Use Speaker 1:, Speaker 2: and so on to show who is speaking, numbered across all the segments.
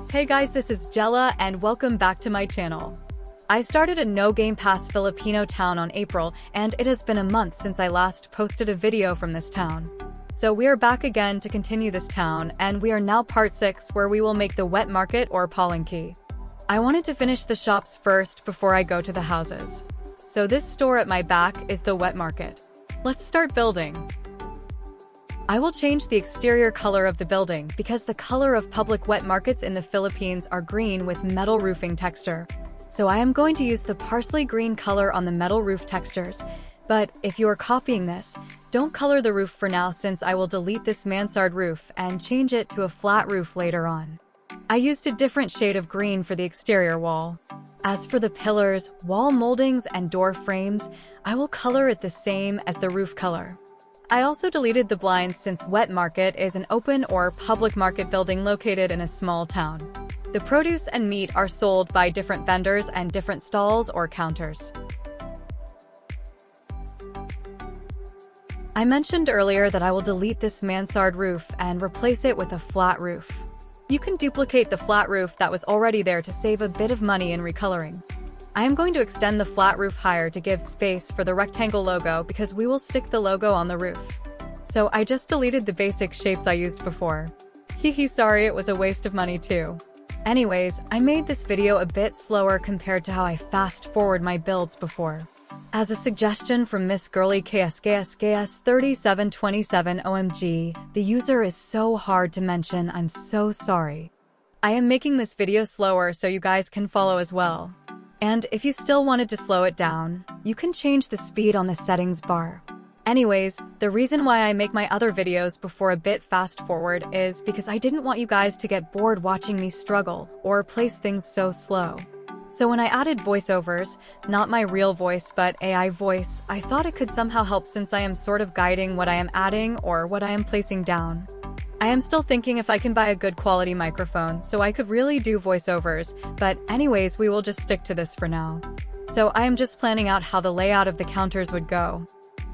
Speaker 1: Hey guys, this is Jella and welcome back to my channel. I started a no Gamepass Filipino town on April and it has been a month since I last posted a video from this town. So we are back again to continue this town and we are now part 6 where we will make the wet market or Palengke. I wanted to finish the shops first before I go to the houses. So this store at my back is the wet market. Let's start building. I will change the exterior color of the building because the color of public wet markets in the Philippines are green with metal roofing texture. So I am going to use the parsley green color on the metal roof textures. But if you are copying this, don't color the roof for now since I will delete this mansard roof and change it to a flat roof later on. I used a different shade of green for the exterior wall. As for the pillars, wall moldings, and door frames, I will color it the same as the roof color. I also deleted the blinds since wet market is an open or public market building located in a small town. The produce and meat are sold by different vendors and different stalls or counters. I mentioned earlier that I will delete this mansard roof and replace it with a flat roof. You can duplicate the flat roof that was already there to save a bit of money in recoloring. I am going to extend the flat roof higher to give space for the rectangle logo because we will stick the logo on the roof. So I just deleted the basic shapes I used before. Hehe, sorry, it was a waste of money too. Anyways, I made this video a bit slower compared to how I fast forward my builds before. As a suggestion from Miss Girly KSKSKS3727 OMG, the user is so hard to mention, I'm so sorry. I am making this video slower so you guys can follow as well. And if you still wanted to slow it down, you can change the speed on the settings bar. Anyways, the reason why I make my other videos before a bit fast forward is because I didn't want you guys to get bored watching me struggle or place things so slow. So when I added voiceovers, not my real voice but AI voice, I thought it could somehow help since I am sort of guiding what I am adding or what I am placing down. I am still thinking if I can buy a good quality microphone so I could really do voiceovers, but anyways, we will just stick to this for now. So I am just planning out how the layout of the counters would go.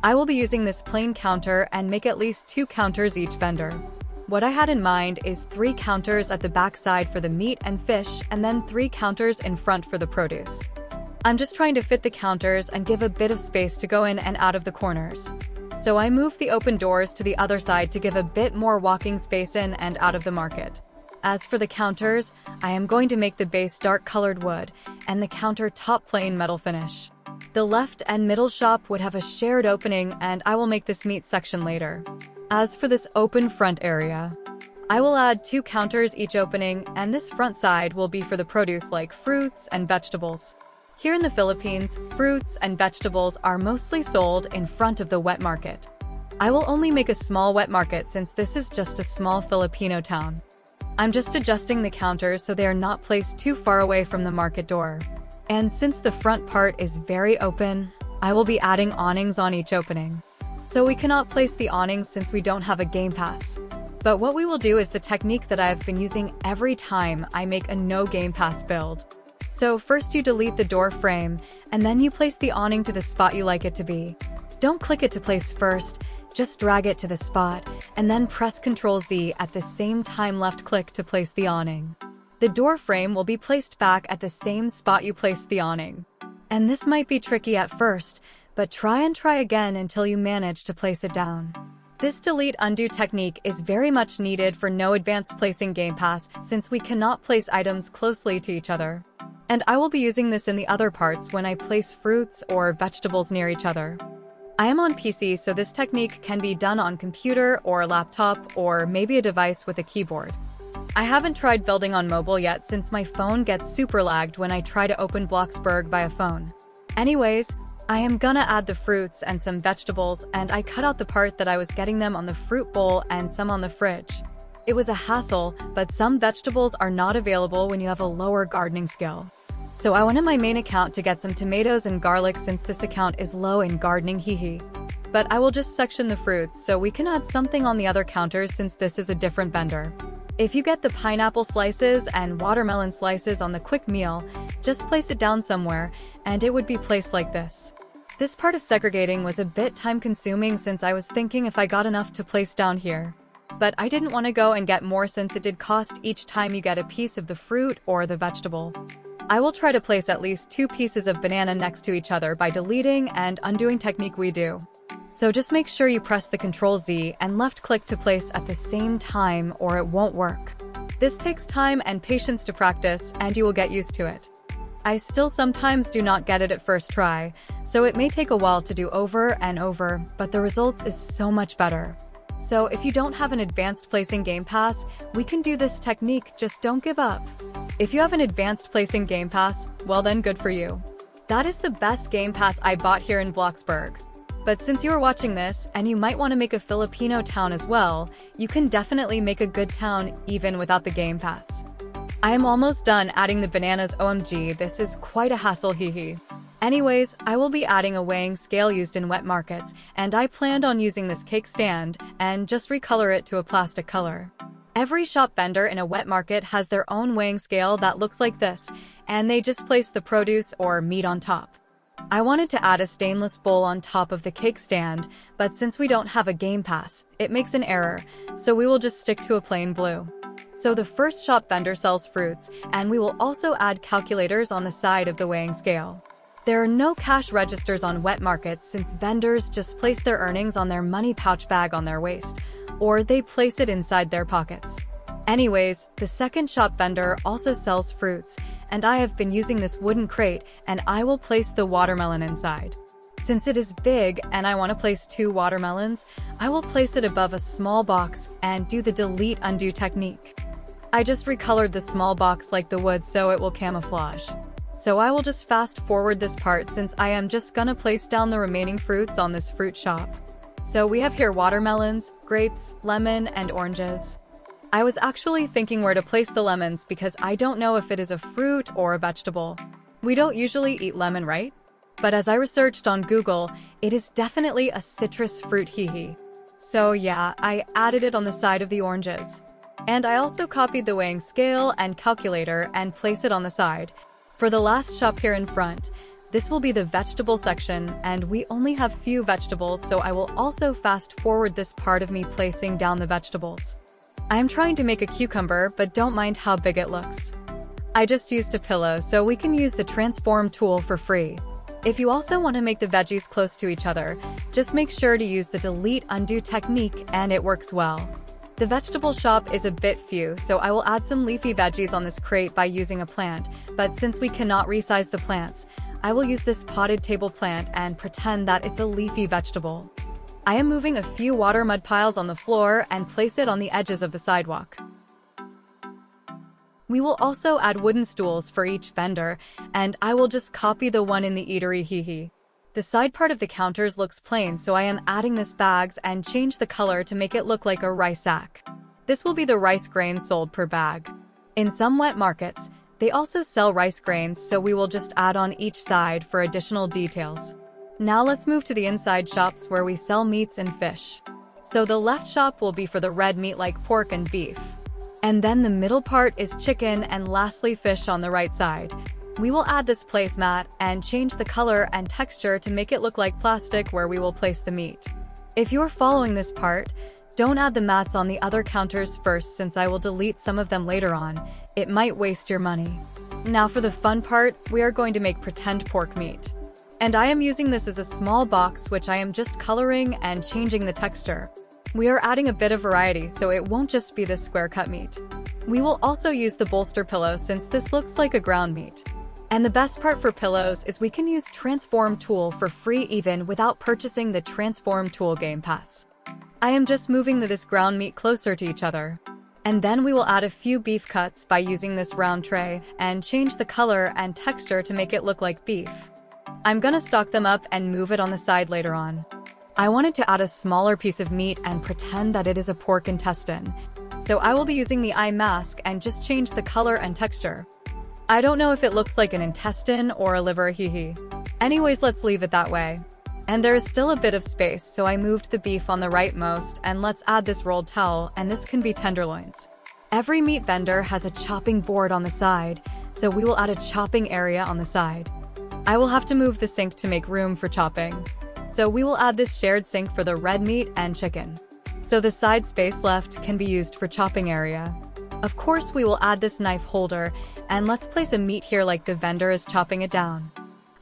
Speaker 1: I will be using this plain counter and make at least 2 counters each vendor. What I had in mind is 3 counters at the back side for the meat and fish and then 3 counters in front for the produce. I'm just trying to fit the counters and give a bit of space to go in and out of the corners. So I moved the open doors to the other side to give a bit more walking space in and out of the market. As for the counters, I am going to make the base dark colored wood and the counter top plain metal finish. The left and middle shop would have a shared opening and I will make this meat section later. As for this open front area, I will add 2 counters each opening and this front side will be for the produce like fruits and vegetables. Here in the Philippines, fruits and vegetables are mostly sold in front of the wet market. I will only make a small wet market since this is just a small Filipino town. I'm just adjusting the counters so they are not placed too far away from the market door. And since the front part is very open, I will be adding awnings on each opening. So we cannot place the awnings since we don't have a Gamepass. But what we will do is the technique that I have been using every time I make a no Gamepass build. So first you delete the door frame, and then you place the awning to the spot you like it to be. Don't click it to place first, just drag it to the spot, and then press Ctrl Z at the same time left click to place the awning. The door frame will be placed back at the same spot you placed the awning. And this might be tricky at first, but try again until you manage to place it down. This delete undo technique is very much needed for no advanced placing Gamepass since we cannot place items closely to each other. And I will be using this in the other parts when I place fruits or vegetables near each other. I am on PC, so this technique can be done on computer or laptop or maybe a device with a keyboard. I haven't tried building on mobile yet since my phone gets super lagged when I try to open Bloxburg by a phone. Anyways, I am gonna add the fruits and some vegetables and I cut out the part that I was getting them on the fruit bowl and some on the fridge. It was a hassle, but some vegetables are not available when you have a lower gardening skill. So I went in my main account to get some tomatoes and garlic since this account is low in gardening, hehe. But I will just section the fruits so we can add something on the other counters since this is a different vendor. If you get the pineapple slices and watermelon slices on the quick meal, just place it down somewhere and it would be placed like this. This part of segregating was a bit time consuming since I was thinking if I got enough to place down here. But I didn't want to go and get more since it did cost each time you get a piece of the fruit or the vegetable. I will try to place at least 2 pieces of banana next to each other by deleting and undoing technique we do. So just make sure you press the Ctrl Z and left click to place at the same time or it won't work. This takes time and patience to practice and you will get used to it. I still sometimes do not get it at first try, so it may take a while to do over and over, but the results is so much better. So if you don't have an advanced placing game pass, we can do this technique, just don't give up. If you have an advanced placing game pass, well then good for you. That is the best game pass I bought here in Bloxburg. But since you are watching this, and you might want to make a Filipino town as well, you can definitely make a good town even without the game pass. I am almost done adding the bananas. OMG, this is quite a hassle, hehe. Anyways, I will be adding a weighing scale used in wet markets, and I planned on using this cake stand and just recolor it to a plastic color. Every shop vendor in a wet market has their own weighing scale that looks like this, and they just place the produce or meat on top. I wanted to add a stainless bowl on top of the cake stand, but since we don't have a game pass, it makes an error, so we will just stick to a plain blue. So the first shop vendor sells fruits, and we will also add calculators on the side of the weighing scale. There are no cash registers on wet markets since vendors just place their earnings on their money pouch bag on their waist, or they place it inside their pockets. Anyways, the second shop vendor also sells fruits, and I have been using this wooden crate and I will place the watermelon inside. Since it is big and I want to place 2 watermelons, I will place it above a small box and do the delete undo technique. I just recolored the small box like the wood so it will camouflage. So I will just fast forward this part since I am just gonna place down the remaining fruits on this fruit shop. So we have here watermelons, grapes, lemon, and oranges. I was actually thinking where to place the lemons because I don't know if it is a fruit or a vegetable. We don't usually eat lemon, right? But as I researched on Google, it is definitely a citrus fruit, hehe. So yeah, I added it on the side of the oranges. And I also copied the weighing scale and calculator and place it on the side. For the last shop here in front, this will be the vegetable section, and we only have few vegetables, so I will also fast forward this part of me placing down the vegetables. I am trying to make a cucumber, but don't mind how big it looks. I just used a pillow, so we can use the transform tool for free. If you also want to make the veggies close to each other, just make sure to use the delete undo technique and it works well. The vegetable shop is a bit few, so I will add some leafy veggies on this crate by using a plant, but since we cannot resize the plants, I will use this potted table plant and pretend that it's a leafy vegetable. I am moving a few water mud piles on the floor and place it on the edges of the sidewalk. We will also add wooden stools for each vendor, and I will just copy the one in the eatery, hehe. The side part of the counters looks plain, so I am adding this bags and change the color to make it look like a rice sack. This will be the rice grains sold per bag. In some wet markets, they also sell rice grains, so we will just add on each side for additional details. Now let's move to the inside shops where we sell meats and fish. So the left shop will be for the red meat like pork and beef. And then the middle part is chicken and lastly fish on the right side. We will add this placemat and change the color and texture to make it look like plastic where we will place the meat. If you're following this part, don't add the mats on the other counters first since I will delete some of them later on. It might waste your money. Now for the fun part, we are going to make pretend pork meat. And I am using this as a small box which I am just coloring and changing the texture. We are adding a bit of variety so it won't just be this square cut meat. We will also use the bolster pillow since this looks like a ground meat. And the best part for pillows is we can use Transform tool for free even without purchasing the Transform tool game pass. I am just moving this ground meat closer to each other. And then we will add a few beef cuts by using this round tray and change the color and texture to make it look like beef. I'm gonna stock them up and move it on the side later on. I wanted to add a smaller piece of meat and pretend that it is a pork intestine. So I will be using the eye mask and just change the color and texture. I don't know if it looks like an intestine or a liver, hehe. Anyways, let's leave it that way. And there is still a bit of space, so I moved the beef on the rightmost, and let's add this rolled towel, and this can be tenderloins. Every meat vendor has a chopping board on the side, so we will add a chopping area on the side. I will have to move the sink to make room for chopping. So we will add this shared sink for the red meat and chicken. so the side space left can be used for chopping area. Of course, we will add this knife holder, and let's place a meat here like the vendor is chopping it down.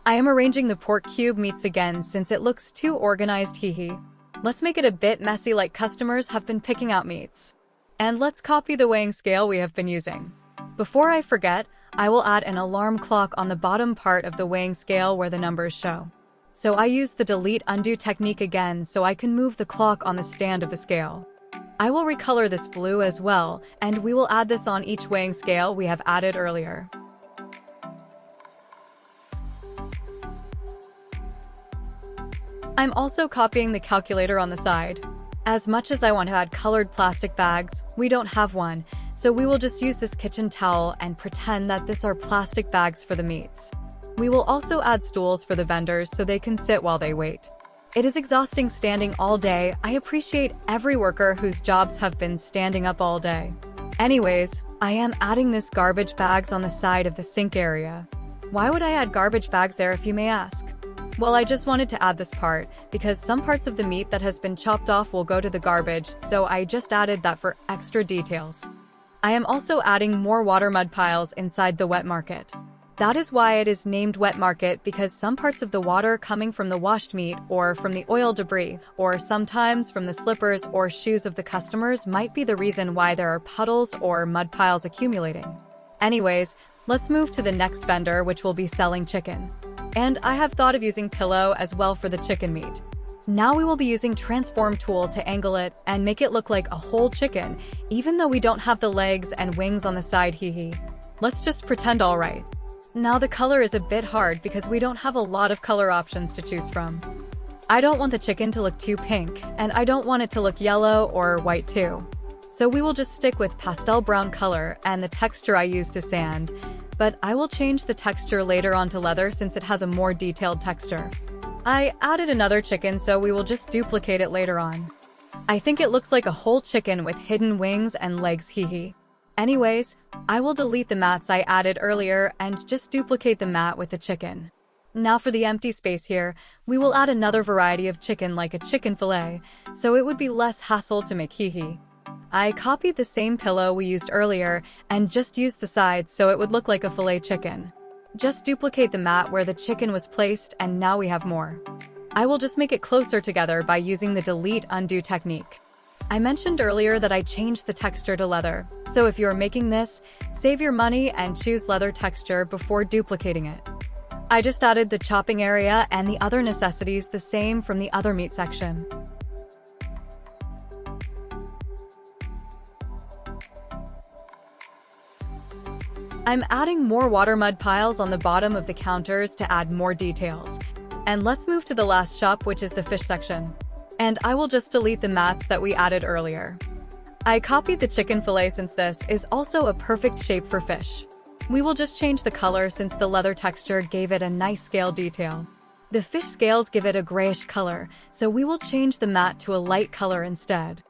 Speaker 1: I am arranging the pork cube meats again since it looks too organized, hee. Let's make it a bit messy like customers have been picking out meats. And let's copy the weighing scale we have been using. Before I forget, I will add an alarm clock on the bottom part of the weighing scale where the numbers show. So I use the delete undo technique again so I can move the clock on the stand of the scale. I will recolor this blue as well, and we will add this on each weighing scale we have added earlier. I'm also copying the calculator on the side. As much as I want to add colored plastic bags, we don't have one, so we will just use this kitchen towel and pretend that these are plastic bags for the meats. We will also add stools for the vendors so they can sit while they wait. It is exhausting standing all day. I appreciate every worker whose jobs have been standing up all day. Anyways, I am adding this garbage bags on the side of the sink area. Why would I add garbage bags there, if you may ask? Well, I just wanted to add this part because some parts of the meat that has been chopped off will go to the garbage, so I just added that for extra details. I am also adding more water mud piles inside the wet market. That is why it is named wet market, because some parts of the water coming from the washed meat or from the oil debris or sometimes from the slippers or shoes of the customers might be the reason why there are puddles or mud piles accumulating. Anyways, let's move to the next vendor, which will be selling chicken. And I have thought of using pillow as well for the chicken meat. Now we will be using transform tool to angle it and make it look like a whole chicken, even though we don't have the legs and wings on the side, hee. Let's just pretend all right. Now the color is a bit hard because we don't have a lot of color options to choose from. I don't want the chicken to look too pink, and I don't want it to look yellow or white too. So we will just stick with pastel brown color, and the texture I used is sand, but I will change the texture later on to leather since it has a more detailed texture. I added another chicken, so we will just duplicate it later on. I think it looks like a whole chicken with hidden wings and legs, hee. Anyways, I will delete the mats I added earlier and just duplicate the mat with the chicken. Now for the empty space here, we will add another variety of chicken like a chicken fillet, so it would be less hassle to make, hee. I copied the same pillow we used earlier and just used the sides so it would look like a fillet chicken. Just duplicate the mat where the chicken was placed, and now we have more. I will just make it closer together by using the delete undo technique. I mentioned earlier that I changed the texture to leather, so if you are making this, save your money and choose leather texture before duplicating it. I just added the chopping area and the other necessities the same from the other meat section. I'm adding more water mud piles on the bottom of the counters to add more details. And let's move to the last shop, which is the fish section. And I will just delete the mats that we added earlier. I copied the chicken fillet since this is also a perfect shape for fish. We will just change the color since the leather texture gave it a nice scale detail. The fish scales give it a grayish color, so we will change the mat to a light color instead.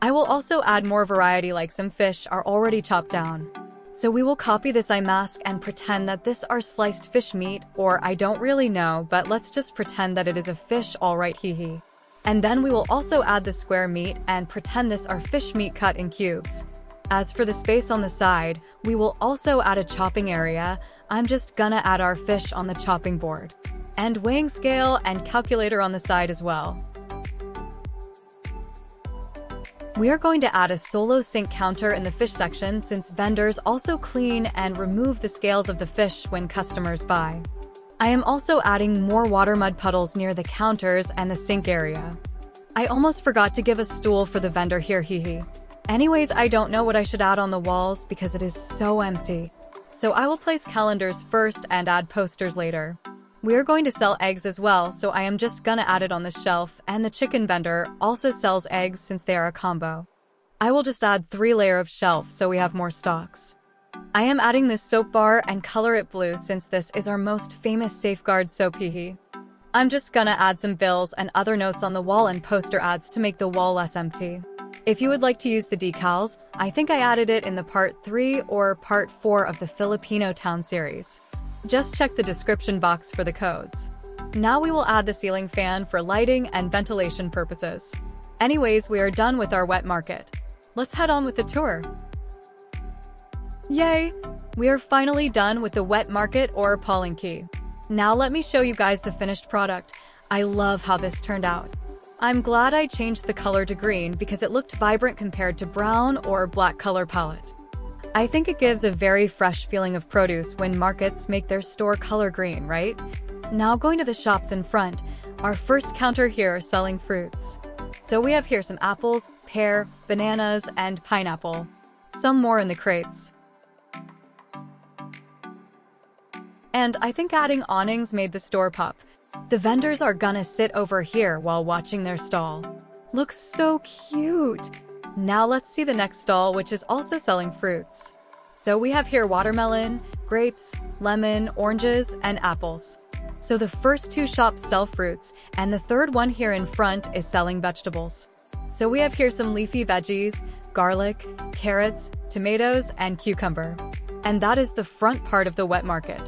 Speaker 1: I will also add more variety, like some fish are already chopped down. So we will copy this eye mask and pretend that this are sliced fish meat, or I don't really know, but let's just pretend that it is a fish, alright, hee. And then we will also add the square meat and pretend this are fish meat cut in cubes. As for the space on the side, we will also add a chopping area. I'm just gonna add our fish on the chopping board. And weighing scale and calculator on the side as well. We are going to add a solo sink counter in the fish section since vendors also clean and remove the scales of the fish when customers buy. I am also adding more water mud puddles near the counters and the sink area. I almost forgot to give a stool for the vendor here, hee. Anyways, I don't know what I should add on the walls because it is so empty. So I will place calendars first and add posters later. We are going to sell eggs as well, so I am just gonna add it on the shelf, and the chicken vendor also sells eggs since they are a combo. I will just add 3 layers of shelf so we have more stocks. I am adding this soap bar and color it blue since this is our most famous safeguard soap, hee. I'm just gonna add some bills and other notes on the wall and poster ads to make the wall less empty. If you would like to use the decals, I think I added it in the part 3 or part 4 of the Filipino Town series. Just check the description box for the codes. Now we will add the ceiling fan for lighting and ventilation purposes. Anyways, we are done with our wet market. Let's head on with the tour. Yay! We are finally done with the wet market or Palengke. Now let me show you guys the finished product. I love how this turned out. I'm glad I changed the color to green because it looked vibrant compared to brown or black color palette. I think it gives a very fresh feeling of produce when markets make their store color green, right? Now going to the shops in front, our first counter here are selling fruits. So we have here some apples, pear, bananas, and pineapple. Some more in the crates. And I think adding awnings made the store pop. The vendors are gonna sit over here while watching their stall. Looks so cute! Now let's see the next stall, which is also selling fruits. So we have here watermelon, grapes, lemon, oranges, and apples. So the first two shops sell fruits, and the third one here in front is selling vegetables. So we have here some leafy veggies, garlic, carrots, tomatoes, and cucumber. And that is the front part of the wet market.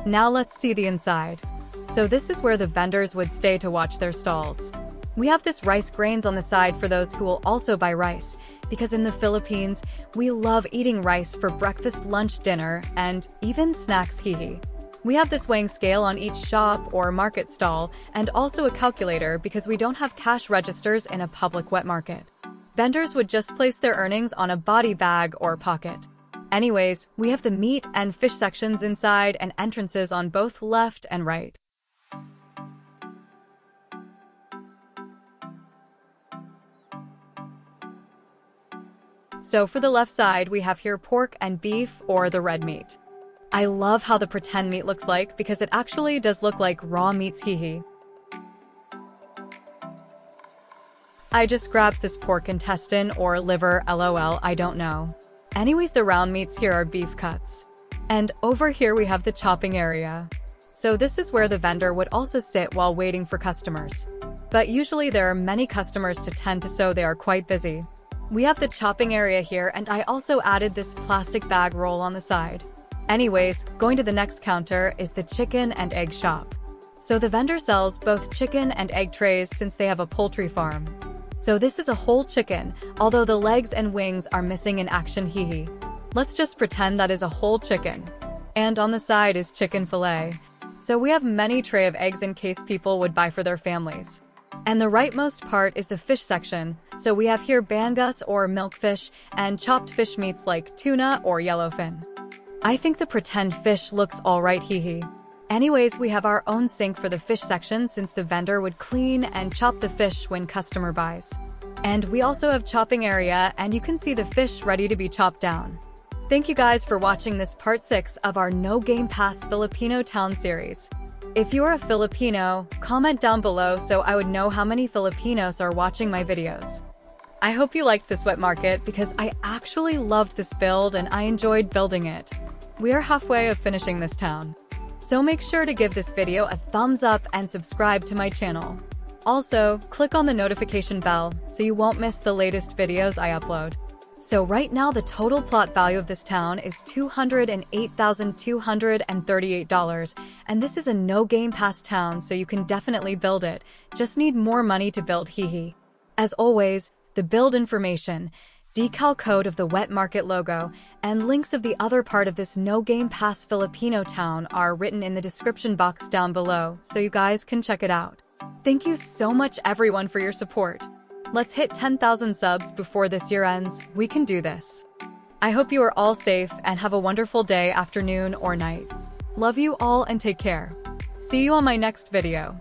Speaker 1: Now let's see the inside. So this is where the vendors would stay to watch their stalls. We have this rice grains on the side for those who will also buy rice, because in the Philippines, we love eating rice for breakfast, lunch, dinner, and even snacks, hee. We have this weighing scale on each shop or market stall, and also a calculator because we don't have cash registers in a public wet market. Vendors would just place their earnings on a body bag or pocket. Anyways, we have the meat and fish sections inside and entrances on both left and right. So for the left side, we have here pork and beef or the red meat. I love how the pretend meat looks like because it actually does look like raw meats, hee. I just grabbed this pork intestine or liver, lol, I don't know. Anyways, the round meats here are beef cuts. And over here we have the chopping area. So this is where the vendor would also sit while waiting for customers. But usually there are many customers to tend to, so they are quite busy. We have the chopping area here, and I also added this plastic bag roll on the side. Anyways, going to the next counter is the chicken and egg shop. So the vendor sells both chicken and egg trays since they have a poultry farm. So this is a whole chicken, although the legs and wings are missing in action, hee. Let's just pretend that is a whole chicken. And on the side is chicken fillet. So we have many tray of eggs in case people would buy for their families. And the rightmost part is the fish section. So we have here bangus or milkfish and chopped fish meats like tuna or yellowfin. I think the pretend fish looks alright, hee. Anyways, we have our own sink for the fish section since the vendor would clean and chop the fish when customer buys. And we also have chopping area, and you can see the fish ready to be chopped down. Thank you guys for watching this part 6 of our No Game Pass Filipino Town series. If you are a Filipino, comment down below so I would know how many Filipinos are watching my videos. I hope you liked this wet market because I actually loved this build and I enjoyed building it. We are halfway of finishing this town. So make sure to give this video a thumbs up and subscribe to my channel. Also, click on the notification bell so you won't miss the latest videos I upload. So right now the total plot value of this town is $208,238, and this is a no Game Pass town, so you can definitely build it. Just need more money to build, hee. As always, the build information, decal code of the wet market logo, and links of the other part of this no Game Pass Filipino town are written in the description box down below, so you guys can check it out. Thank you so much everyone for your support. Let's hit 10,000 subs before this year ends. We can do this. I hope you are all safe and have a wonderful day, afternoon, or night. Love you all and take care. See you on my next video.